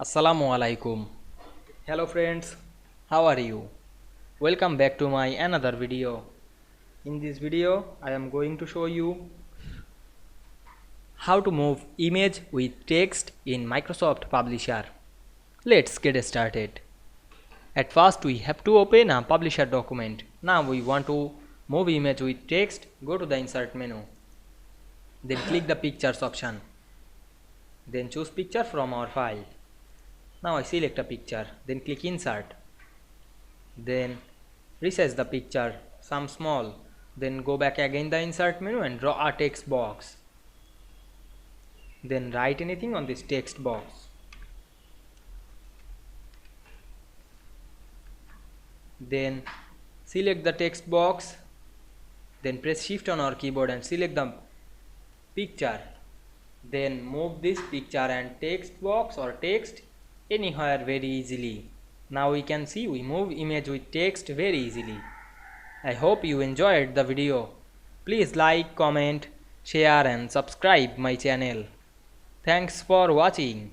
Assalamu Walaikum. Hello friends, how are you? Welcome back to my another video. In this video, I am going to show you how to move image with text in Microsoft Publisher. Let's get started. At first, we have to open a Publisher document. Now we want to move image with text. Go to the Insert menu. Then click the Pictures option. Then choose picture from our file. Now I select a picture, then click Insert. Then resize the picture, some small. Then go back again the Insert menu and draw a text box. Then write anything on this text box. Then select the text box. Then press Shift on our keyboard and select the picture. Then move this picture and text box or text anywhere very easily. Now we can see we move image with text very easily. I hope you enjoyed the video. Please like, comment, share and subscribe my channel. Thanks for watching.